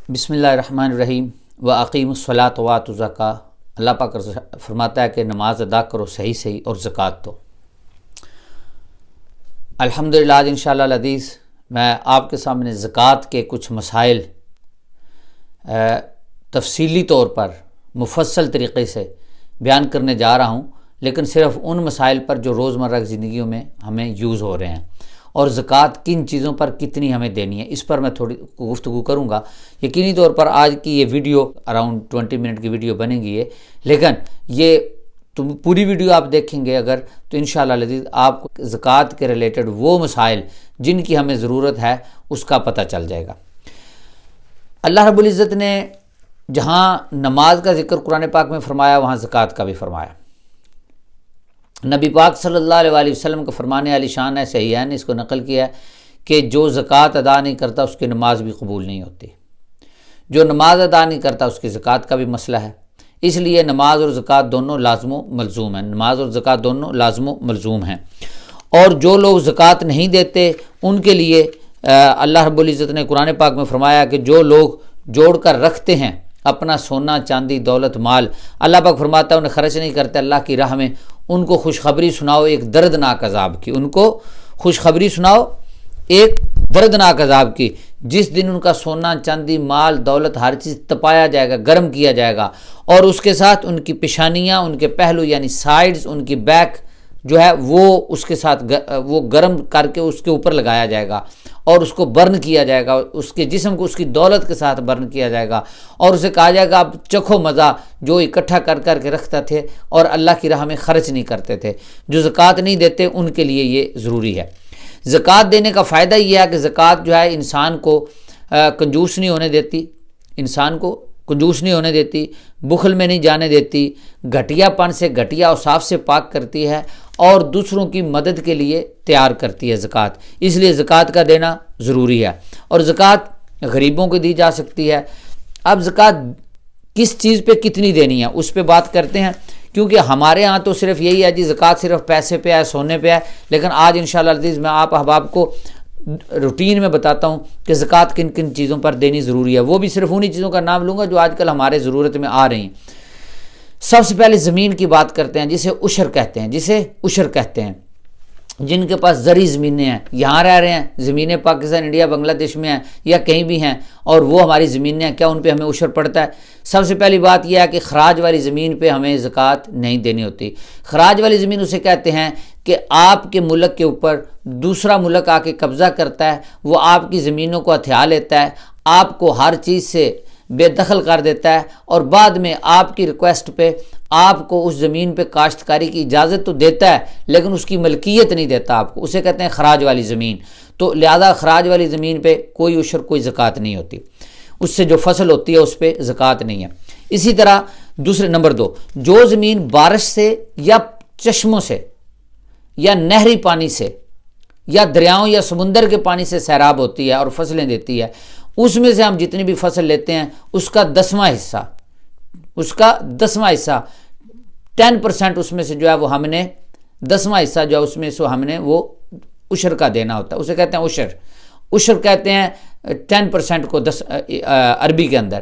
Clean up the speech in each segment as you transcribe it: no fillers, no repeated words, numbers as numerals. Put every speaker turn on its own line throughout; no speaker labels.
بسم اللہ الرحمن الرحیم و اقیم الصلاۃ وآتوا الزکاۃ۔ اللہ پاک فرماتا ہے کہ نماز ادا کرو صحیح اور زکوٰۃ دو۔ الحمدللہ آج انشاءاللہ العزیز میں آپ کے سامنے زکوٰۃ کے کچھ مسائل تفصیلی طور پر مفصل طریقے سے بیان کرنے جا رہا ہوں، لیکن صرف ان مسائل پر جو روزمرہ کی زندگیوں میں ہمیں یوز ہو رہے ہیں، اور زکوٰۃ کن چیزوں پر کتنی ہمیں دینی ہے اس پر میں تھوڑی گفتگو کروں گا۔ یقینی طور پر آج کی یہ ویڈیو اراؤنڈ 20 منٹ کی ویڈیو بنے گی لیکن یہ پوری ویڈیو آپ دیکھیں گے اگر تو انشاءاللہ العزیز آپ کو زکوٰۃ کے ریلیٹڈ وہ مسائل جن کی ہمیں ضرورت ہے اس کا پتہ چل جائے گا۔ اللہ رب العزت نے جہاں نماز کا ذکر قرآن پاک میں فرمایا وہاں زکوٰۃ کا بھی فرمایا۔ نبی پاک صلی اللہ علیہ وآلہ وسلم کا فرمانے علی شان ہے، صحیحین نے اس کو نقل کیا ہے کہ جو زکوٰۃ ادا نہیں کرتا اس کی نماز بھی قبول نہیں ہوتی، جو نماز ادا نہیں کرتا اس کی زکوٰۃ کا بھی مسئلہ ہے۔ اس لیے نماز اور زکوٰۃ دونوں لازم و ملزوم ہیں، نماز اور زکوٰۃ دونوں لازم و ملزوم ہیں۔ اور جو لوگ زکوٰۃ نہیں دیتے ان کے لیے اللہ رب العزت نے قرآن پاک میں فرمایا کہ جو لوگ جوڑ کر رکھتے ہیں اپنا سونا چاندی دولت مال، اللہ پاک فرماتا ہے انہیں خرچ نہیں کرتے اللہ کی راہ میں، ان کو خوشخبری سناؤ ایک دردناک عذاب کی، ان کو خوشخبری سناؤ ایک دردناک عذاب کی، جس دن ان کا سونا چاندی مال دولت ہر چیز تپایا جائے گا، گرم کیا جائے گا، اور اس کے ساتھ ان کی پیشانیاں، ان کے پہلو یعنی سائیڈز، ان کی بیک جو ہے وہ اس کے ساتھ وہ گرم کر کے اس کے اوپر لگایا جائے گا اور اس کو برن کیا جائے گا، اس کے جسم کو اس کی دولت کے ساتھ برن کیا جائے گا، اور اسے کہا جائے گا اب چکھو مزہ جو اکٹھا کر کے رکھتا تھے اور اللہ کی راہ میں خرچ نہیں کرتے تھے۔ جو زکوٰۃ نہیں دیتے ان کے لیے یہ ضروری ہے۔ زکوٰۃ دینے کا فائدہ یہ ہے کہ زکوٰۃ جو ہے انسان کو کنجوس نہیں ہونے دیتی، انسان کو کنجوس نہیں ہونے دیتی، بخل میں نہیں جانے دیتی، گھٹیا پن سے گھٹیا اوصاف سے پاک کرتی ہے اور دوسروں کی مدد کے لیے تیار کرتی ہے زکوٰۃ، اس لیے زکوٰۃ کا دینا ضروری ہے۔ اور زکوٰۃ غریبوں کو دی جا سکتی ہے۔ اب زکوٰۃ کس چیز پہ کتنی دینی ہے اس پہ بات کرتے ہیں، کیونکہ ہمارے ہاں تو صرف یہی ہے جی زکوٰۃ صرف پیسے پہ ہے، سونے پہ ہے، لیکن آج انشاءاللہ العزیز میں آپ احباب کو روٹین میں بتاتا ہوں کہ زکوٰۃ کن کن چیزوں پر دینی ضروری ہے، وہ بھی صرف انہی چیزوں کا نام لوں گا جو آج کل ہمارے ضرورت میں آ رہی ہیں۔ سب سے پہلے زمین کی بات کرتے ہیں جسے عشر کہتے ہیں، جن کے پاس زرعی زمینیں ہیں، یہاں رہ رہے ہیں، زمینیں پاکستان انڈیا بنگلہ دیش میں ہیں یا کہیں بھی ہیں اور وہ ہماری زمینیں ہیں، کیا ان پہ ہمیں عشر پڑتا ہے؟ سب سے پہلی بات یہ ہے کہ خراج والی زمین پہ ہمیں زکوٰۃ نہیں دینی ہوتی۔ خراج والی زمین اسے کہتے ہیں کہ آپ کے ملک کے اوپر دوسرا ملک آ کے قبضہ کرتا ہے، وہ آپ کی زمینوں کو ہتھیا لیتا ہے، آپ کو ہر چیز سے بے دخل کر دیتا ہے، اور بعد میں آپ کی ریکویسٹ پہ آپ کو اس زمین پہ کاشتکاری کی اجازت تو دیتا ہے لیکن اس کی ملکیت نہیں دیتا آپ کو، اسے کہتے ہیں خراج والی زمین۔ تو لہذا خراج والی زمین پہ کوئی عشر کوئی زکوٰۃ نہیں ہوتی، اس سے جو فصل ہوتی ہے اس پہ زکوٰۃ نہیں ہے۔ اسی طرح دوسرے نمبر 2، جو زمین بارش سے یا چشموں سے یا نہری پانی سے یا دریاؤں یا سمندر کے پانی سے سیراب ہوتی ہے اور فصلیں دیتی ہے، اس میں سے ہم جتنی بھی فصل لیتے ہیں اس کا 10واں حصہ 10% اس میں سے جو ہے وہ ہم نے 10واں حصہ جو ہے اس میں سے ہم نے وہ عشر کا دینا ہوتا ہے، اسے کہتے ہیں عشر کہتے ہیں 10% کو 10 عربی کے اندر،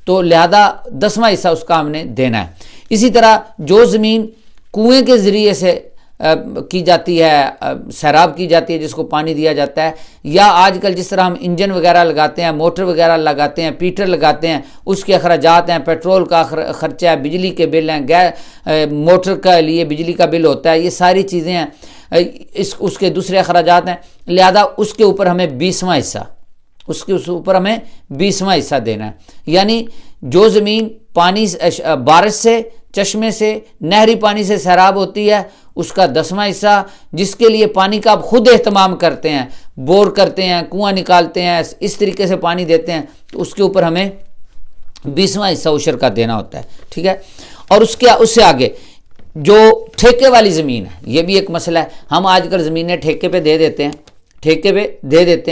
تو لہذا 10واں حصہ اس کا ہم نے دینا ہے۔ اسی طرح جو زمین کنویں کے ذریعے سے کی جاتی ہے، سیراب کی جاتی ہے، جس کو پانی دیا جاتا ہے، یا آج کل جس طرح ہم انجن وغیرہ لگاتے ہیں، موٹر وغیرہ لگاتے ہیں، پیٹر لگاتے ہیں، اس کے اخراجات ہیں، پیٹرول کا خرچہ ہے، بجلی کے بل ہیں، موٹر کا لیے بجلی کا بل ہوتا ہے، یہ ساری چیزیں ہیں، اس کے دوسرے اخراجات ہیں، لہذا اس کے اوپر ہمیں 20واں حصہ دینا ہے۔ یعنی جو زمین پانی بارش سے چشمے سے نہری پانی سے سیراب ہوتی ہے اس کا 10واں حصہ، جس کے لیے پانی کا آپ خود اہتمام کرتے ہیں، بور کرتے ہیں، کنواں نکالتے ہیں، اس طریقے سے پانی دیتے ہیں، تو اس کے اوپر ہمیں 20واں حصہ عشر کا دینا ہوتا ہے، ٹھیک ہے۔ اور اس سے آگے جو ٹھیکے والی زمین ہے، یہ بھی ایک مسئلہ ہے، ہم آج کل زمینیں ٹھیکے پہ دے دیتے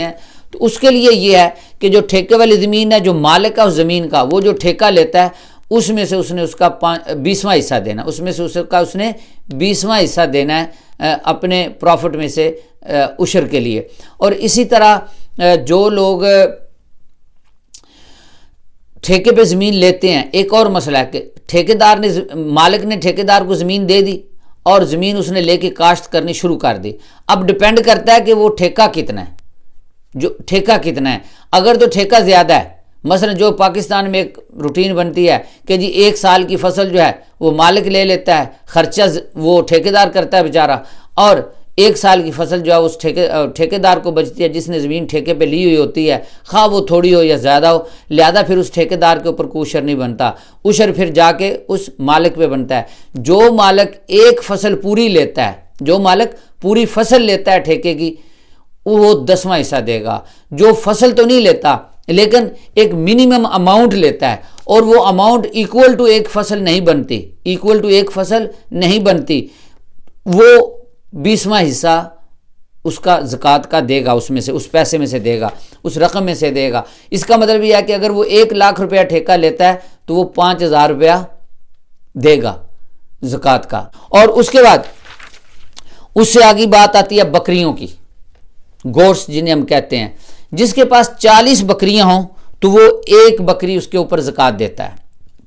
ہیں، تو اس کے لیے یہ ہے کہ جو ٹھیکے والی زمین ہے، جو مالک ہے اس زمین کا، وہ جو ٹھیکہ لیتا ہے اس میں سے اس نے اس کا 20واں حصہ دینا، اس میں سے اس نے 20واں حصہ دینا ہے اپنے پروفٹ میں سے عشر کے لیے۔ اور اسی طرح جو لوگ ٹھیکے پہ زمین لیتے ہیں، ایک اور مسئلہ ہے کہ مالک نے ٹھیکیدار کو زمین دے دی اور زمین اس نے لے کے کاشت کرنی شروع کر دی۔ اب ڈپینڈ کرتا ہے کہ وہ ٹھیکہ کتنا ہے، اگر تو ٹھیکہ زیادہ ہے، مثلا جو پاکستان میں ایک روٹین بنتی ہے کہ جی 1 سال کی فصل جو ہے وہ مالک لے لیتا ہے، خرچہ وہ ٹھیکیدار کرتا ہے بیچارہ، اور 1 سال کی فصل جو ہے اس ٹھیکیدار کو بچتی ہے جس نے زمین ٹھیکے پہ لی ہوئی ہوتی ہے، خواہ وہ تھوڑی ہو یا زیادہ ہو، لہذا پھر اس ٹھیکیدار کے اوپر کوئی عشر نہیں بنتا، عشر پھر جا کے اس مالک پہ بنتا ہے۔ جو مالک ایک فصل پوری لیتا ہے ٹھیکے کی، وہ 10واں حصہ دے گا۔ جو فصل تو نہیں لیتا لیکن ایک منیمم اماؤنٹ لیتا ہے، اور وہ اماؤنٹ ایکول ٹو ایک فصل نہیں بنتی، وہ 20واں حصہ اس کا زکوٰۃ کا دے گا، اس پیسے میں سے دے گا، اس رقم میں سے دے گا۔ اس کا مطلب یہ ہے کہ اگر وہ 1 لاکھ روپیہ ٹھیکہ لیتا ہے تو وہ 5,000 روپیہ دے گا زکوٰۃ کا۔ اور اس کے بعد اس سے آگے بات آتی ہے بکریوں کی، گوشت جنہیں ہم کہتے ہیں۔ جس کے پاس 40 بکریاں ہوں تو وہ 1 بکری اس کے اوپر زکوٰۃ دیتا ہے۔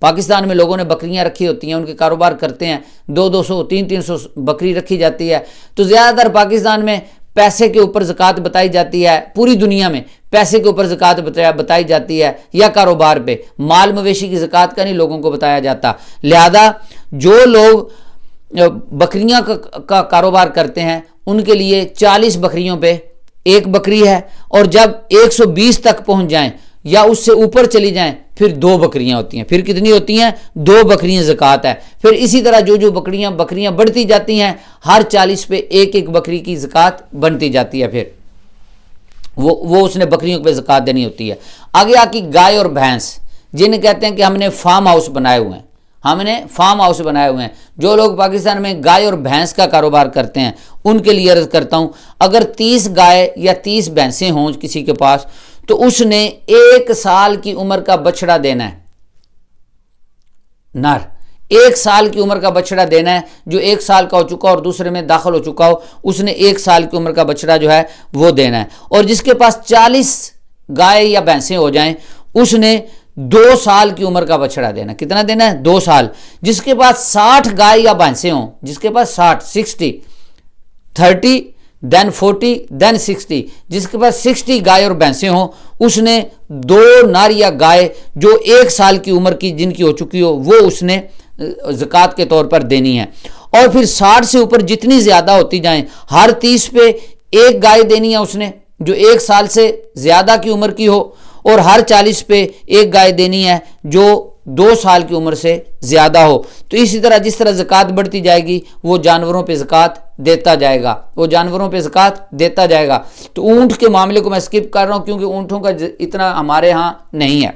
پاکستان میں لوگوں نے بکریاں رکھی ہوتی ہیں، ان کے کاروبار کرتے ہیں، 200 300 بکری رکھی جاتی ہے، تو زیادہ تر پاکستان میں پیسے کے اوپر زکوٰۃ بتائی جاتی ہے، پوری دنیا میں پیسے کے اوپر زکوٰۃ بتائی جاتی ہے یا کاروبار پہ، مال مویشی کی زکوٰۃ کا نہیں لوگوں کو بتایا جاتا۔ لہذا جو لوگ بکریاں کا کاروبار کرتے ہیں ان کے لیے 40 بکریوں پہ 1 بکری ہے، اور جب 120 تک پہنچ جائیں یا اس سے اوپر چلی جائیں پھر 2 بکریاں ہوتی ہیں۔ پھر کتنی ہوتی ہیں؟ 2 بکریاں زکوٰۃ ہے۔ پھر اسی طرح جو بکریاں بڑھتی جاتی ہیں، ہر 40 پہ 1 بکری کی زکوٰۃ بنتی جاتی ہے، پھر وہ اس نے بکریوں پہ زکوٰۃ دینی ہوتی ہے۔ آگے آ کی گائے اور بھینس، جنہیں کہتے ہیں کہ ہم نے فارم ہاؤس بنائے ہوئے ہیں۔ جو لوگ پاکستان میں گائے اور بھینس کا کاروبار کرتے ہیں ان کے لیے عرض کرتا ہوں، اگر 30 گائے یا 30 بھینسیں ہوں کسی کے پاس تو اس نے 1 سال کی عمر کا بچڑا دینا ہے، نر 1 سال کی عمر کا بچڑا دینا ہے، جو 1 سال کا ہو چکا اور دوسرے میں داخل ہو چکا ہو، اس نے 1 سال کی عمر کا بچڑا جو ہے وہ دینا ہے۔ اور جس کے پاس 40 گائے یا بھینسیں ہو جائیں اس نے 2 سال کی عمر کا بچڑا دینا۔ کتنا دینا ہے؟ 2 سال۔ جس کے پاس 60 گائے یا بھینسیں ہوں، جس کے پاس 60 30 then 40 then 60، جس کے پاس 60 گائے اور بھینسیں ہوں اس نے 2 نر یا گائے جو 1 سال کی عمر کی جن کی ہو چکی ہو وہ اس نے زکوٰۃ کے طور پر دینی ہے۔ اور پھر 60 سے اوپر جتنی زیادہ ہوتی جائیں، ہر 30 پہ 1 گائے دینی ہے اس نے جو 1 سال سے زیادہ کی عمر کی ہو، اور ہر 40 پہ 1 گائے دینی ہے جو 2 سال کی عمر سے زیادہ ہو۔ تو اسی طرح جس طرح زکوٰۃ بڑھتی جائے گی وہ جانوروں پہ زکوٰۃ دیتا جائے گا۔ تو اونٹ کے معاملے کو میں سکپ کر رہا ہوں کیونکہ اونٹوں کا اتنا ہمارے ہاں نہیں ہے۔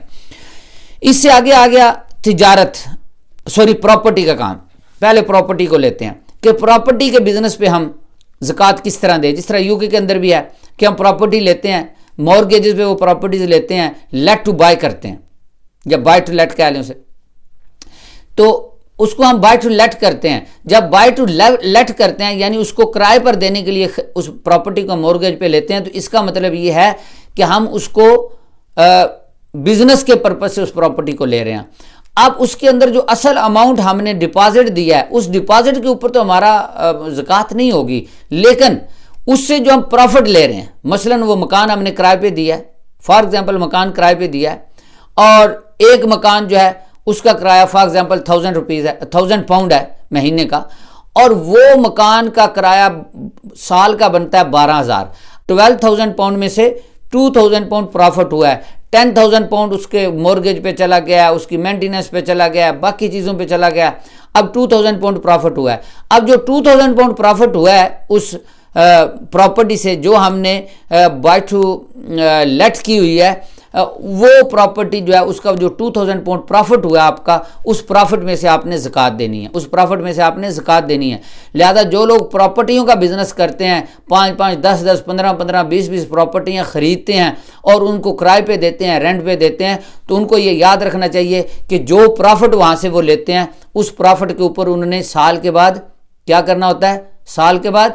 اس سے آگے آ گیا پراپرٹی کا کام۔ پہلے پراپرٹی کو لیتے ہیں کہ پراپرٹی کے بزنس پہ ہم زکوٰۃ کس طرح دیں۔ جس طرح UK کے اندر بھی ہے کہ ہم پراپرٹی لیتے ہیں، مورگیجز پہ وہ پراپرٹیز لیتے ہیں، لیٹ ٹو بائی کرتے ہیں یا بائی ٹو لیٹ کہہ لیں اسے، تو اس کو ہم بائی ٹو لیٹ کرتے ہیں۔ جب بائی ٹو لیٹ کرتے ہیں یعنی اس کو کرائے پر دینے کے لیے اس پراپرٹی کو مورگیج پہ لیتے ہیں، تو اس کا مطلب یہ ہے کہ ہم اس کو بزنس کے پرپس سے اس پراپرٹی کو لے رہے ہیں۔ اب اس کے اندر جو اصل اماؤنٹ ہم نے ڈپازٹ دیا ہے اس ڈپازٹ کے اوپر تو ہمارا زکوٰۃ نہیں ہوگی، لیکن اس سے جو ہم پروفٹ لے رہے ہیں، مثلا وہ مکان ہم نے کرائے پہ دیا ہے، فار ایگزامپل مکان کرائے پہ دیا ہے، اور ایک مکان جو ہے اس کا کرایہ فار ایگزامپل 1000 پاؤنڈ ہے مہینے کا، اور وہ مکان کا کرایہ سال کا بنتا ہے 12,000۔ 12,000 پاؤنڈ میں سے 2,000 پاؤنڈ پروفٹ ہوا ہے، 10,000 پاؤنڈ اس کے مورگیج پہ چلا گیا، اس کی مینٹیننس پہ چلا گیا، باقی چیزوں پہ چلا گیا، اب 2,000 پاؤنڈ پروفٹ ہوا ہے۔ اب جو 2,000 پاؤنڈ پروفٹ ہوا ہے اس پراپرٹی سے جو ہم نے بائی ٹو لیٹ کی ہوئی ہے، وہ پراپرٹی جو ہے اس کا جو 2,000 پاؤنڈ پروفٹ ہوا ہے آپ کا، اس پروفٹ میں سے آپ نے زکوٰۃ دینی ہے۔ لہذا جو لوگ پراپرٹیوں کا بزنس کرتے ہیں، 5 10 15 20 پراپرٹیاں خریدتے ہیں اور ان کو کرائے پہ دیتے ہیں، رینٹ پہ دیتے ہیں، تو ان کو یہ یاد رکھنا چاہیے کہ جو پروفٹ وہاں سے وہ لیتے ہیں اس پروفٹ کے اوپر انہوں نے سال کے بعد کیا کرنا ہوتا ہے؟ سال کے بعد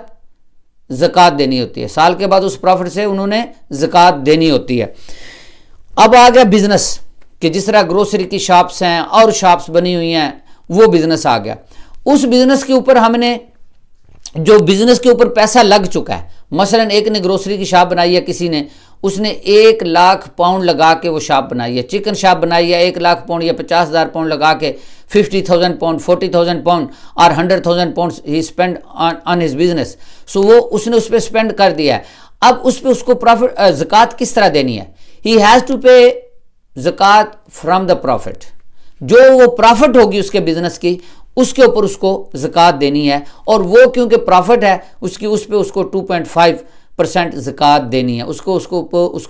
زکوٰۃ دینی ہوتی ہے، سال کے بعد اس پروفٹ سے انہوں نے زکوٰۃ دینی ہوتی ہے۔ اب آ گیا بزنس کہ جس طرح گروسری کی شاپس ہیں اور شاپس بنی ہوئی ہیں وہ بزنس آ گیا. اس بزنس کے اوپر ہم نے جو بزنس کے اوپر پیسہ لگ چکا ہے, مثلا ایک نے گروسری کی شاپ بنائی ہے, کسی نے اس نے 1,00,000 پاؤنڈ لگا کے وہ شاپ بنائی ہے, چکن شاپ بنائی ہے 1,00,000 پاؤنڈ یا 50,000 پاؤنڈ لگا کے, 50,000 پاؤنڈ 40,000 پاؤنڈ اور 100,000 پاؤنڈ ہی spend on his business. So وہ اس نے اس پہ اسپینڈ کر دیا ہے. اب اس پہ اس کو پروفٹ زکوٰۃ کس طرح دینی ہے؟ ہی ہیز ٹو پے زکوٰۃ فرام دا پروفٹ. جو وہ پروفٹ ہوگی اس کے بزنس کی, اس کے اوپر اس کو زکوٰۃ دینی ہے. اور وہ کیونکہ پروفٹ ہے اس پہ اس کو 2.5% زکوٰۃ دینی ہے. اس کے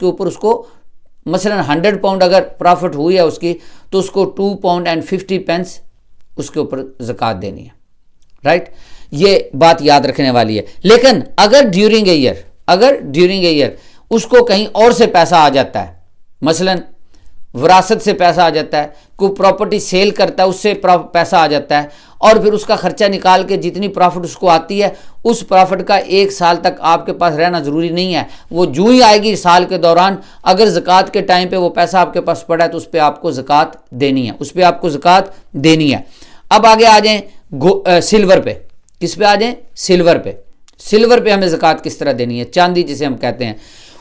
اوپر اس کو مثلا 100 پاؤنڈ اگر پروفٹ ہوئی ہے اس کی, تو اس کو 2.50 اس کے اوپر زکوٰۃ دینی ہے. رائٹ, یہ بات یاد رکھنے والی ہے. لیکن اگر ڈیورنگ اے ایئر اس کو کہیں اور سے پیسہ آ جاتا ہے, مثلا وراثت سے پیسہ آ جاتا ہے, کوئی پراپرٹی سیل کرتا ہے اس سے پیسہ آ جاتا ہے, اور پھر اس کا خرچہ نکال کے جتنی پرافٹ اس کو آتی ہے اس پرافٹ کا 1 سال تک آپ کے پاس رہنا ضروری نہیں ہے. وہ جو ہی آئے گی سال کے دوران, اگر زکوٰۃ کے ٹائم پہ وہ پیسہ آپ کے پاس پڑا ہے تو اس پہ آپ کو زکوٰۃ دینی ہے. اب آگے آ جائیں سلور پہ. کس پہ آ جائیں؟ سلور پہ ہمیں زکوٰۃ کس طرح دینی ہے؟ چاندی جسے ہم کہتے ہیں,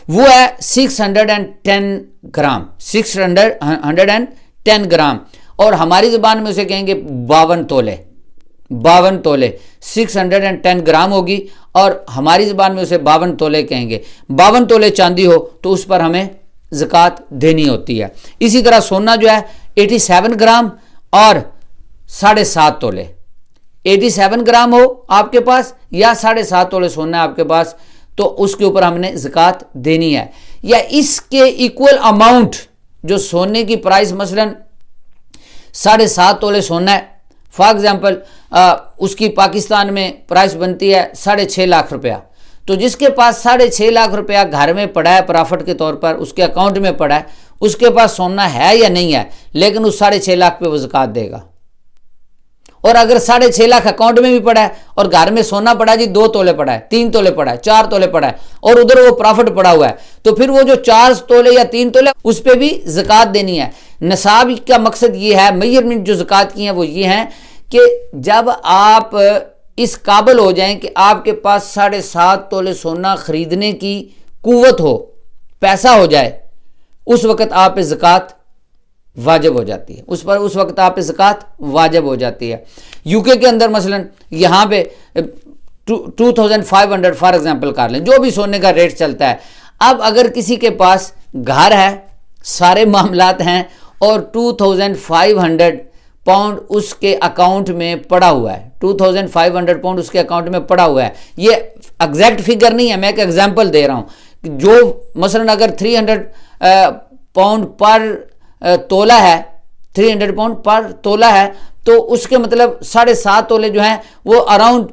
وہ ہے 610 گرام. 610 گرام, اور ہماری زبان میں اسے کہیں گے 52 تولے. 610 گرام ہوگی اور ہماری زبان میں اسے 52 تولے کہیں گے. 52 تولے چاندی ہو تو اس پر ہمیں زکوٰۃ دینی ہوتی ہے. اسی طرح سونا جو ہے 87 گرام اور 7.5 تولے. 87 گرام ہو آپ کے پاس یا 7.5 تولے سونا ہے آپ کے پاس, تو اس کے اوپر ہم نے زکوٰۃ دینی ہے. یا اس کے ایکول اماؤنٹ جو سونے کی پرائس مثلا 7.5 تولے سونا ہے, فار ایگزامپل اس کی پاکستان میں پرائس بنتی ہے 6.5 لاکھ روپیہ, تو جس کے پاس 6.5 لاکھ روپیہ گھر میں پڑا ہے پرافٹ کے طور پر, اس کے اکاؤنٹ میں پڑا ہے, اس کے پاس سونا ہے یا نہیں ہے, لیکن اس 6.5 لاکھ پہ وہ زکوٰۃ دے گا. اور اگر 6.5 لاکھ اکاؤنٹ میں بھی پڑا ہے اور گھر میں سونا پڑا ہے جی 2 تولے پڑا ہے, 3 تولے پڑا ہے, 4 تولے پڑا ہے, اور ادھر وہ پرافٹ پڑا ہوا ہے, تو پھر وہ جو 4 تولے یا 3 تولے اس پہ بھی زکوٰۃ دینی ہے. نصاب کا مقصد یہ ہے, میجرمنٹ جو زکوٰۃ کی ہیں وہ یہ ہیں کہ جب آپ اس قابل ہو جائیں کہ آپ کے پاس 7.5 تولے سونا خریدنے کی قوت ہو, پیسہ ہو جائے, اس وقت آپ پہ زکوٰۃ واجب ہو جاتی ہے. اس وقت آپ پہ زکوٰۃ واجب ہو جاتی ہے. یو کے اندر مثلا یہاں پہ 2500 فار ایگزامپل کر لیں, جو بھی سونے کا ریٹ چلتا ہے. اب اگر کسی کے پاس گھر ہے, سارے معاملات ہیں, اور 2500 پاؤنڈ اس کے اکاؤنٹ میں پڑا ہوا ہے, 2500 پاؤنڈ اس کے اکاؤنٹ میں پڑا ہوا ہے. یہ ایگزیکٹ فگر نہیں ہے, میں ایک ایگزامپل دے رہا ہوں. جو مثلا اگر 300 پاؤنڈ پر تولہ ہے, 300 پاؤنڈ پر تولہ ہے, تو اس کے مطلب 7.5 تولے جو ہیں وہ اراؤنڈ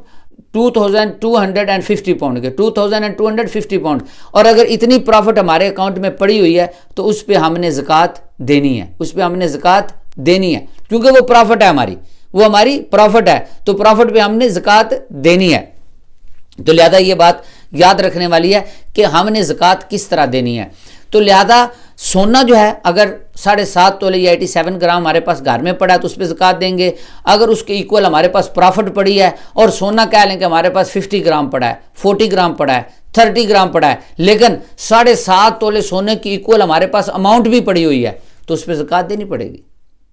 2250 پاؤنڈ کے, 2250 پاؤنڈ. اور اگر اتنی پرافٹ ہمارے اکاؤنٹ میں پڑی ہوئی ہے تو اس پہ ہم نے زکوٰۃ دینی ہے, کیونکہ وہ پرافٹ ہے ہماری پرافٹ ہے, تو پرافٹ پہ ہم نے زکوٰۃ دینی ہے. تو لہذا یہ بات یاد رکھنے والی ہے کہ ہم نے زکوٰۃ کس طرح دینی ہے. تو لہذا سونا جو ہے اگر 7.5 تولے یا 87 گرام ہمارے پاس گھر میں پڑا ہے تو اس پہ زکوٰۃ دیں گے. اگر اس کے ایکول ہمارے پاس پرافٹ پڑی ہے اور سونا کہہ لیں کہ ہمارے پاس 50 گرام پڑا ہے, 40 گرام پڑا ہے, 30 گرام پڑا ہے, لیکن 7.5 تولے سونے کی ایکول ہمارے پاس اماؤنٹ بھی پڑی ہوئی ہے, تو اس پہ زکوٰۃ دینی پڑے گی.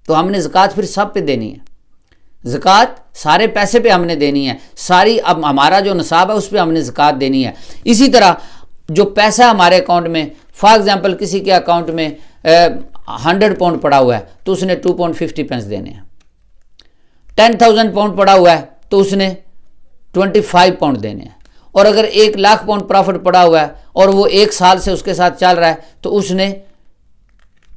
تو ہم نے زکوٰۃ پھر سب پہ دینی ہے. زکوٰۃ سارے پیسے پہ ہم نے دینی ہے, ساری اب ہمارا جو نصاب ہے اس پہ ہم نے زکوٰۃ دینی ہے. اسی طرح جو پیسہ ہمارے اکاؤنٹ میں, فار ایگزامپل کسی کے اکاؤنٹ میں 100 پاؤنڈ پڑا ہوا ہے تو اس نے 2.50 دینے ہیں. 10,000 پاؤنڈ پڑا ہوا ہے تو اس نے 25 پاؤنڈ دینے ہیں. اور اگر 1 لاکھ پاؤنڈ پرافٹ پڑا ہوا ہے اور وہ 1 سال سے اس کے ساتھ چل رہا ہے تو اس نے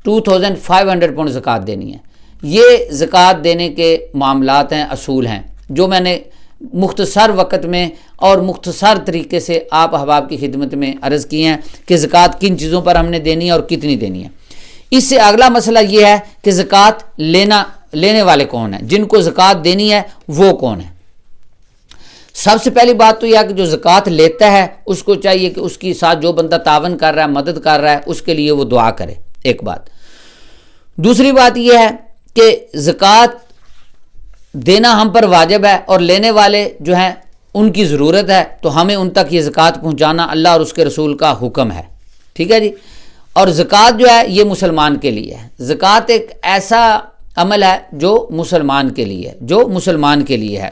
2,500 پاؤنڈ زکوٰۃ دینی ہے. یہ زکوٰۃ دینے کے معاملات ہیں, اصول ہیں, جو میں نے مختصر وقت میں اور مختصر طریقے سے آپ احباب کی خدمت میں عرض کی ہیں کہ زکوٰۃ کن چیزوں پر ہم نے دینی ہے اور کتنی دینی ہے. اس سے اگلا مسئلہ یہ ہے کہ زکوٰۃ لینے والے کون ہیں, جن کو زکوٰۃ دینی ہے وہ کون ہیں. سب سے پہلی بات تو یہ ہے کہ جو زکوٰۃ لیتا ہے اس کو چاہیے کہ اس کی ساتھ جو بندہ تعاون کر رہا ہے, مدد کر رہا ہے, اس کے لیے وہ دعا کرے. ایک بات. دوسری بات یہ ہے کہ زکوٰۃ دینا ہم پر واجب ہے اور لینے والے جو ہیں ان کی ضرورت ہے، تو ہمیں ان تک یہ زکوٰۃ پہنچانا اللہ اور اس کے رسول کا حکم ہے، ٹھیک ہے جی۔ اور زکوٰۃ جو ہے یہ مسلمان کے لیے ہے، زکوٰۃ ایک ایسا عمل ہے جو مسلمان کے لیے ہے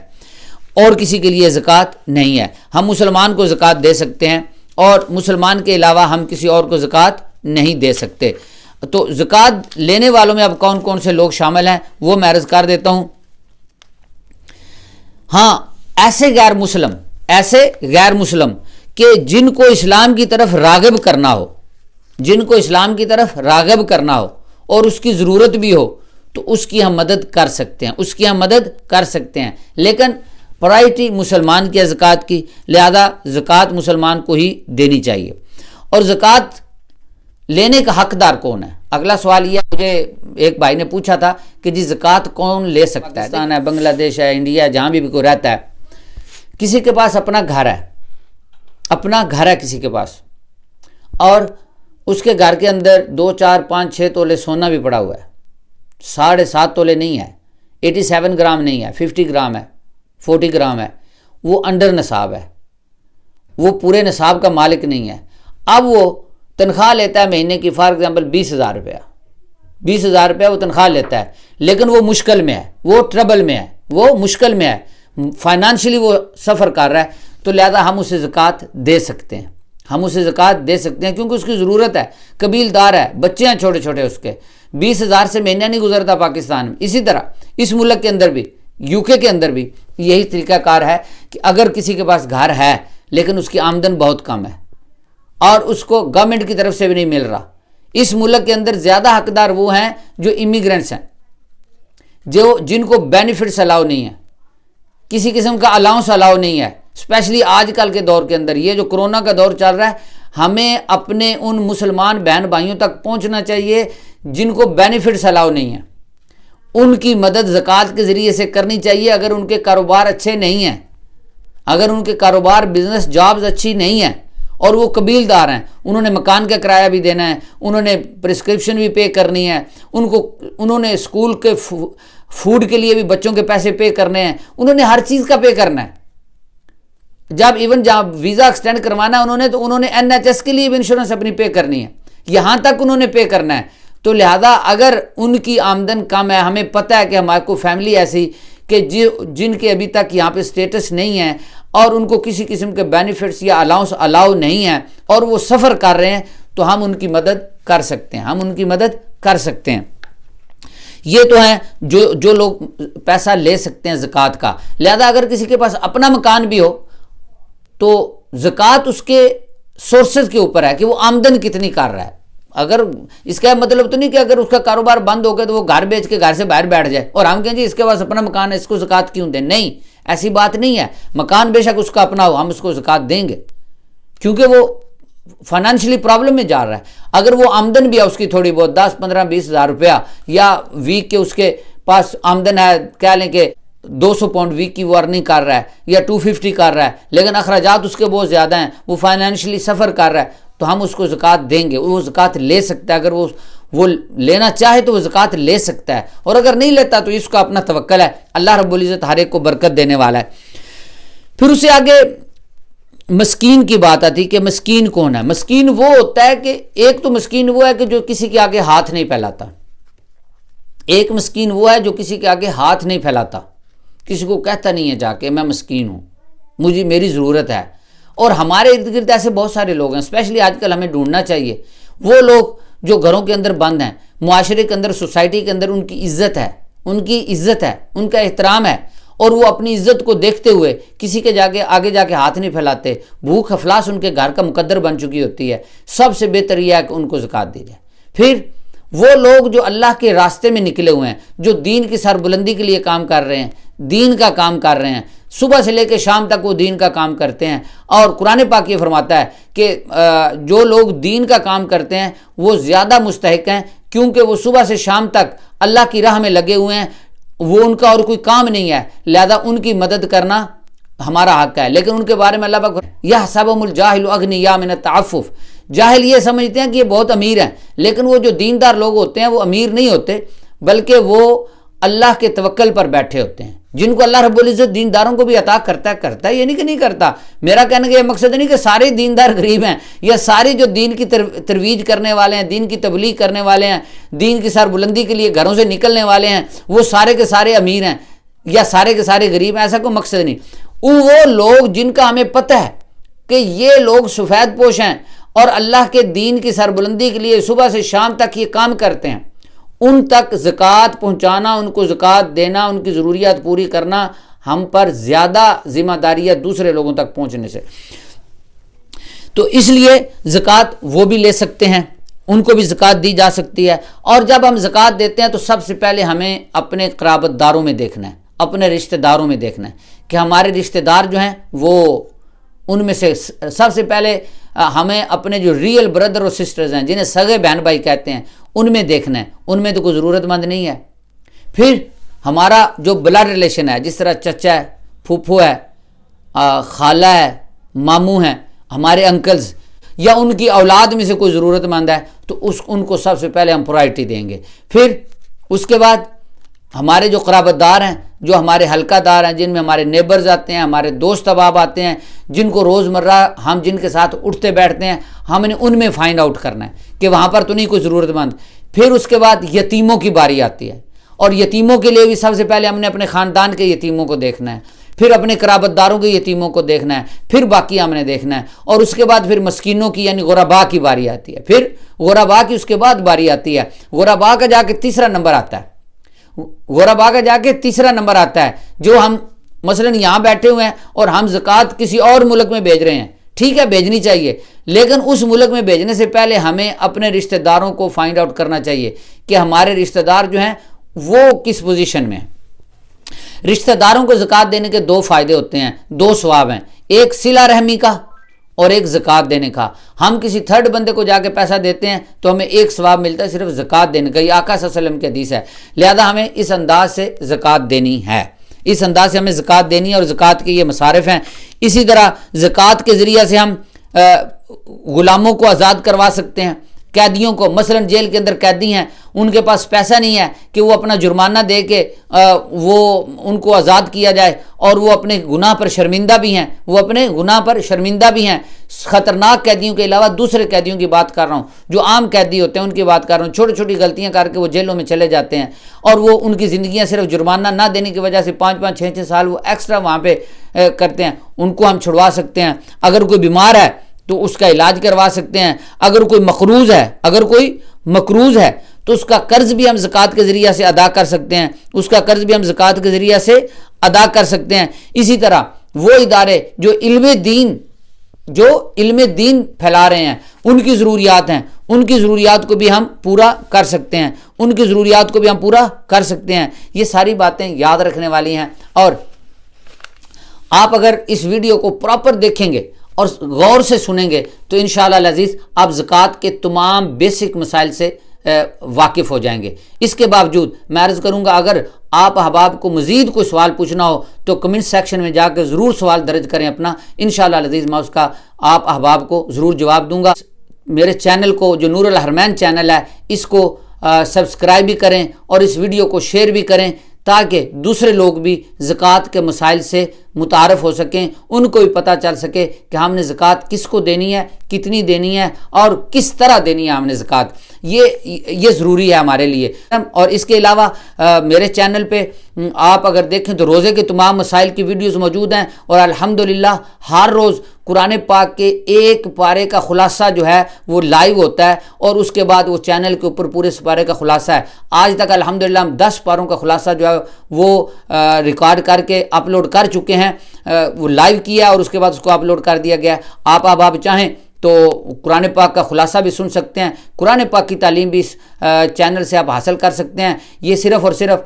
اور کسی کے لیے زکوٰۃ نہیں ہے۔ ہم مسلمان کو زکوٰۃ دے سکتے ہیں اور مسلمان کے علاوہ ہم کسی اور کو زکوٰۃ نہیں دے سکتے۔ تو زکوٰۃ لینے والوں میں اب کون کون سے لوگ شامل ہیں وہ میں عرض کر دیتا ہوں۔ ہاں، ایسے غیر مسلم کہ جن کو اسلام کی طرف راغب کرنا ہو اور اس کی ضرورت بھی ہو تو اس کی ہم مدد کر سکتے ہیں، لیکن پرائرٹی مسلمان کی زکوٰۃ کی، لہذا زکوٰۃ مسلمان کو ہی دینی چاہیے۔ اور زکوٰۃ لینے کا حقدار کون ہے؟ اگلا سوال یہ مجھے ایک بھائی نے پوچھا تھا کہ جی زکوٰۃ کون لے سکتا ہے؟ بنگلہ دیش ہے، انڈیا ہے، جہاں بھی کوئی رہتا ہے، کسی کے پاس اپنا گھر ہے کسی کے پاس، اور اس کے گھر کے اندر 2 4 5 6 تولے سونا بھی پڑا ہوا ہے، 7.5 تولے نہیں ہے، 87 گرام نہیں ہے، 50 گرام ہے، 40 گرام ہے، وہ انڈر نصاب ہے، وہ پورے نصاب کا مالک نہیں ہے۔ اب وہ تنخواہ لیتا ہے مہینے کی، فار ایگزامپل 20,000 روپیہ وہ تنخواہ لیتا ہے، لیکن وہ مشکل میں ہے، وہ ٹربل میں ہے، فائنانشلی وہ سفر کر رہا ہے، تو لہذا ہم اسے زکوٰۃ دے سکتے ہیں کیونکہ اس کی ضرورت ہے، قبیل دار ہے، بچے ہیں چھوٹے چھوٹے، اس کے 20,000 سے مہینہ نہیں گزرتا پاکستان میں۔ اسی طرح اس ملک کے اندر بھی، UK کے اندر بھی یہی طریقہ کار ہے کہ اگر کسی کے پاس گھر ہے لیکن اس کی آمدن بہت کم ہے اور اس کو گورنمنٹ کی طرف سے بھی نہیں مل رہا، اس ملک کے اندر زیادہ حقدار وہ ہیں جو امیگرینٹس ہیں، جن کو بینیفٹس الاؤ نہیں ہے، کسی قسم کا الاؤنس الاؤ نہیں ہے۔ اسپیشلی آج کل کے دور کے اندر، یہ جو کرونا کا دور چل رہا ہے، ہمیں اپنے ان مسلمان بہن بھائیوں تک پہنچنا چاہیے جن کو بینیفٹس الاؤ نہیں ہیں، ان کی مدد زکوٰۃ کے ذریعے سے کرنی چاہیے۔ اگر ان کے کاروبار اچھے نہیں ہیں، اگر ان کے کاروبار بزنس جابز اچھی نہیں ہیں اور وہ قبیل دار ہیں، انہوں نے مکان کا کرایہ بھی دینا ہے، انہوں نے پرسکرپشن بھی پے کرنی ہے، انہوں نے اسکول کے فوڈ کے لیے بھی بچوں کے پیسے پے کرنے ہیں، انہوں نے ہر چیز کا پے کرنا ہے۔ جب ویزا ایکسٹینڈ کروانا تو انہوں نے NHS کے لیے بھی انشورنس اپنی پے کرنی ہے، یہاں تک انہوں نے پے کرنا ہے۔ تو لہذا اگر ان کی آمدن کم ہے، ہمیں پتہ ہے کہ ہمارے کو فیملی ایسی کہ جن کے ابھی تک یہاں پہ سٹیٹس نہیں ہے اور ان کو کسی قسم کے بینیفٹس یا الاؤنس الاؤ نہیں ہے اور وہ سفر کر رہے ہیں، تو ہم ان کی مدد کر سکتے ہیں، یہ تو ہیں جو لوگ پیسہ لے سکتے ہیں زکوٰۃ کا۔ لہذا اگر کسی کے پاس اپنا مکان بھی ہو تو زکوٰۃ اس کے سورسز کے اوپر ہے کہ وہ آمدن کتنی کر رہا ہے۔ اگر اس کا مطلب تو نہیں کہ اگر اس کا کاروبار بند ہو گیا تو وہ گھر بیچ کے گھر سے باہر بیٹھ جائے اور ہم کہیں جی اس کے پاس اپنا مکان ہے، اس کو زکوٰۃ کیوں دیں؟ نہیں، ایسی بات نہیں ہے۔ مکان بے شک اس کا اپنا ہو، ہم اس کو زکوٰۃ دیں گے کیونکہ وہ فائنانشلی پرابلم میں جا رہا ہے۔ اگر وہ آمدن بھی ہے اس کی تھوڑی بہت 10 15 20 ہزار روپیہ، یا ویک کے اس کے پاس آمدن ہے، کہہ لیں کہ 200 پاؤنڈ ویک کی وہ ارننگ کر رہا ہے یا 250 کر رہا ہے، لیکن اخراجات اس کے بہت زیادہ ہیں، وہ فائنینشلی سفر کر رہا ہے، تو ہم اس کو زکوٰۃ دیں گے۔ وہ زکوٰۃ لے سکتا ہے، اگر وہ لینا چاہے تو وہ زکوٰۃ لے سکتا ہے، اور اگر نہیں لیتا تو اس کا اپنا توکل ہے، اللہ رب العزت ہر ایک کو برکت دینے والا ہے۔ پھر اسے آگے مسکین کی بات آتی کہ مسکین کون ہے؟ مسکین وہ ہوتا ہے کہ ایک تو مسکین وہ ہے کہ جو کسی کے آگے ہاتھ نہیں پھیلاتا، ایک مسکین وہ ہے جو کسی کے آگے ہاتھ نہیں پھیلاتا، کسی کو کہتا نہیں ہے جا کے میں مسکین ہوں، میری ضرورت ہے۔ اور ہمارے ارد گرد ایسے بہت سارے لوگ ہیں، اسپیشلی آج کل ہمیں ڈھونڈنا چاہیے وہ لوگ جو گھروں کے اندر بند ہیں، معاشرے کے اندر، سوسائٹی کے اندر ان کی عزت ہے، ان کا احترام ہے، اور وہ اپنی عزت کو دیکھتے ہوئے کسی کے آگے جا کے ہاتھ نہیں پھیلاتے۔ بھوک افلاس ان کے گھر کا مقدر بن چکی ہوتی ہے، سب سے بہتر یہ ہے کہ ان کو زکوٰۃ دی جائے۔ پھر وہ لوگ جو اللہ کے راستے میں نکلے ہوئے ہیں، جو دین کی سربلندی کے لیے کام کر رہے ہیں، دین کا کام کر رہے ہیں، صبح سے لے کے شام تک وہ دین کا کام کرتے ہیں، اور قرآن پاک یہ فرماتا ہے کہ جو لوگ دین کا کام کرتے ہیں وہ زیادہ مستحق ہیں، کیونکہ وہ صبح سے شام تک اللہ کی راہ میں لگے ہوئے ہیں، وہ ان کا اور کوئی کام نہیں ہے، لہذا ان کی مدد کرنا ہمارا حق ہے۔ لیکن ان کے بارے میں اللہ پاک یحسبهم الجاہل اغنیاء من التعفف، جاہل یہ سمجھتے ہیں کہ یہ بہت امیر ہیں، لیکن وہ جو دیندار لوگ ہوتے ہیں وہ امیر نہیں ہوتے، بلکہ وہ اللہ کے توکل پر بیٹھے ہوتے ہیں، جن کو اللہ رب العزت دینداروں کو بھی عطا کرتا ہے، یہ نہیں کہ نہیں کرتا۔ میرا کہنے کا یہ مقصد نہیں کہ سارے دیندار غریب ہیں، یا سارے جو دین کی ترویج کرنے والے ہیں، دین کی تبلیغ کرنے والے ہیں، دین کی سر بلندی کے لیے گھروں سے نکلنے والے ہیں، وہ سارے کے سارے امیر ہیں یا سارے کے سارے غریب ہیں، ایسا کوئی مقصد نہیں۔ وہ لوگ جن کا ہمیں پتہ ہے کہ یہ لوگ سفید پوش ہیں اور اللہ کے دین کی سربلندی کے لیے صبح سے شام تک یہ کام کرتے ہیں، ان تک زکوٰۃ پہنچانا، ان کو زکوٰۃ دینا، ان کی ضروریات پوری کرنا ہم پر زیادہ ذمہ داری ہے دوسرے لوگوں تک پہنچنے سے۔ تو اس لیے زکوٰۃ وہ بھی لے سکتے ہیں، ان کو بھی زکوٰۃ دی جا سکتی ہے۔ اور جب ہم زکوٰۃ دیتے ہیں تو سب سے پہلے ہمیں اپنے قرابت داروں میں دیکھنا ہے، اپنے رشتہ داروں میں دیکھنا ہے کہ ہمارے رشتہ دار جو ہیں وہ ان میں سے سب سے پہلے ہمیں اپنے جو ریئل بردر اور سسٹرز ہیں، جنہیں سگے بہن بھائی کہتے ہیں، ان میں دیکھنا ہے، ان میں تو کوئی ضرورت مند نہیں ہے۔ پھر ہمارا جو بلڈ ریلیشن ہے، جس طرح چچا ہے، پھوپھو ہے، خالہ ہے، ماموں ہیں، ہمارے انکلز، یا ان کی اولاد میں سے کوئی ضرورت مند ہے تو ان کو سب سے پہلے ہم پرائرٹی دیں گے۔ پھر اس کے بعد ہمارے جو قرابت دار ہیں، جو ہمارے حلقہ دار ہیں، جن میں ہمارے نیبرز آتے ہیں، ہمارے دوست احباب آتے ہیں، جن کو روزمرہ ہم جن کے ساتھ اٹھتے بیٹھتے ہیں، ہم نے ان میں فائنڈ آؤٹ کرنا ہے کہ وہاں پر تو نہیں کوئی ضرورت مند۔ پھر اس کے بعد یتیموں کی باری آتی ہے، اور یتیموں کے لیے بھی سب سے پہلے ہم نے اپنے خاندان کے یتیموں کو دیکھنا ہے، پھر اپنے قرابت داروں کے یتیموں کو دیکھنا ہے، پھر باقی ہم نے دیکھنا ہے، اور اس کے بعد پھر مسکینوں کی یعنی غرباء کی باری آتی ہے، پھر غرباء کی اس کے بعد باری آتی ہے۔ غرباء کا جا کے تیسرا نمبر آتا ہے، غرباء کا جا کے تیسرا نمبر آتا ہے، جو ہم مثلا یہاں بیٹھے ہوئے ہیں اور ہم زکوٰۃ کسی اور ملک میں بھیج رہے ہیں، ٹھیک ہے بھیجنی چاہیے، لیکن اس ملک میں بھیجنے سے پہلے ہمیں اپنے رشتہ داروں کو فائنڈ آؤٹ کرنا چاہیے کہ ہمارے رشتہ دار جو ہیں وہ کس پوزیشن میں ہیں۔ رشتہ داروں کو زکوٰۃ دینے کے دو فائدے ہوتے ہیں، دو ثواب ہیں، ایک صلہ رحمی کا اور ایک زکوٰۃ دینے کا۔ ہم کسی تھرڈ بندے کو جا کے پیسہ دیتے ہیں تو ہمیں ایک ثواب ملتا ہے صرف زکوٰۃ دینے کا، یہ آقا صلی اللہ علیہ وسلم کی حدیث ہے، لہذا ہمیں اس انداز سے زکوٰۃ دینی ہے، اس انداز سے ہمیں زکوٰۃ دینی ہے، اور زکوٰۃ کے یہ مصارف ہیں۔ اسی طرح زکوٰۃ کے ذریعے سے ہم غلاموں کو آزاد کروا سکتے ہیں، قیدیوں کو، مثلا جیل کے اندر قیدی ہیں، ان کے پاس پیسہ نہیں ہے کہ وہ اپنا جرمانہ دے کے وہ ان کو آزاد کیا جائے، اور وہ اپنے گناہ پر شرمندہ بھی ہیں، وہ اپنے گناہ پر شرمندہ بھی ہیں۔ خطرناک قیدیوں کے علاوہ دوسرے قیدیوں کی بات کر رہا ہوں، جو عام قیدی ہوتے ہیں ان کی بات کر رہا ہوں، چھوٹی چھوٹی غلطیاں کر کے وہ جیلوں میں چلے جاتے ہیں، اور وہ ان کی زندگیاں صرف جرمانہ نہ دینے کی وجہ سے 5-5 6-6 سال وہ ایکسٹرا وہاں پہ کرتے ہیں، ان کو ہم چھڑوا سکتے ہیں۔ اگر کوئی بیمار ہے تو اس کا علاج کروا سکتے ہیں، اگر کوئی مقروض ہے تو اس کا قرض بھی ہم زکوٰۃ کے ذریعے سے ادا کر سکتے ہیں، اس کا قرض بھی ہم زکوٰۃ کے ذریعے سے ادا کر سکتے ہیں۔ اسی طرح وہ ادارے جو علم دین پھیلا رہے ہیں، ان کی ضروریات ہیں، ان کی ضروریات کو بھی ہم پورا کر سکتے ہیں، ان کی ضروریات کو بھی ہم پورا کر سکتے ہیں۔ یہ ساری باتیں یاد رکھنے والی ہیں، اور آپ اگر اس ویڈیو کو پراپر دیکھیں گے اور غور سے سنیں گے تو انشاءاللہ العزیز آپ زکوٰۃ کے تمام بیسک مسائل سے واقف ہو جائیں گے۔ اس کے باوجود میں عرض کروں گا، اگر آپ احباب کو مزید کوئی سوال پوچھنا ہو تو کمنٹ سیکشن میں جا کے ضرور سوال درج کریں اپنا، انشاءاللہ العزیز میں اس کا آپ احباب کو ضرور جواب دوں گا۔ میرے چینل کو جو نور الحرمین چینل ہے اس کو سبسکرائب بھی کریں اور اس ویڈیو کو شیئر بھی کریں، تاکہ دوسرے لوگ بھی زکوٰۃ کے مسائل سے متعارف ہو سکیں، ان کو بھی پتہ چل سکے کہ ہم نے زکوٰۃ کس کو دینی ہے، کتنی دینی ہے، اور کس طرح دینی ہے ہم نے زکوٰۃ، یہ ضروری ہے ہمارے لیے۔ اور اس کے علاوہ میرے چینل پہ آپ اگر دیکھیں تو روزے کے تمام مسائل کی ویڈیوز موجود ہیں، اور الحمدللہ ہر روز قرآن پاک کے ایک پارے کا خلاصہ جو ہے وہ لائیو ہوتا ہے، اور اس کے بعد وہ چینل کے اوپر پورے پارے کا خلاصہ ہے۔ آج تک الحمدللہ ہم 10 پاروں کا خلاصہ جو ہے وہ ریکارڈ کر کے اپلوڈ کر چکے ہیں، وہ لائیو کیا اور اس کے بعد اس کو اپلوڈ کر دیا گیا۔ آپ چاہیں تو قرآن پاک کا خلاصہ بھی سن سکتے ہیں، قرآن پاک کی تعلیم بھی اس چینل سے آپ حاصل کر سکتے ہیں۔ یہ صرف اور صرف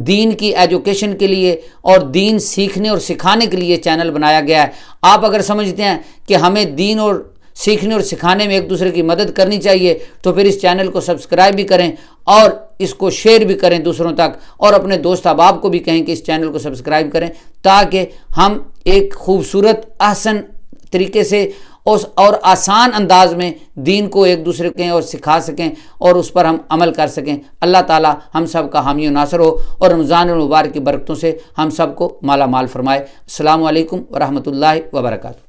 دین کی ایجوکیشن کے لیے اور دین سیکھنے اور سکھانے کے لیے چینل بنایا گیا ہے۔ آپ اگر سمجھتے ہیں کہ ہمیں دین اور سیکھنے اور سکھانے میں ایک دوسرے کی مدد کرنی چاہیے تو پھر اس چینل کو سبسکرائب بھی کریں اور اس کو شیئر بھی کریں دوسروں تک، اور اپنے دوست احباب کو بھی کہیں کہ اس چینل کو سبسکرائب کریں، تاکہ ہم ایک خوبصورت احسن طریقے سے اور آسان انداز میں دین کو ایک دوسرے کے اور سکھا سکیں اور اس پر ہم عمل کر سکیں۔ اللہ تعالی ہم سب کا حامی و ناصر ہو اور رمضان المبارک کی برکتوں سے ہم سب کو مالا مال فرمائے۔ السلام علیکم ورحمۃ اللہ وبرکاتہ۔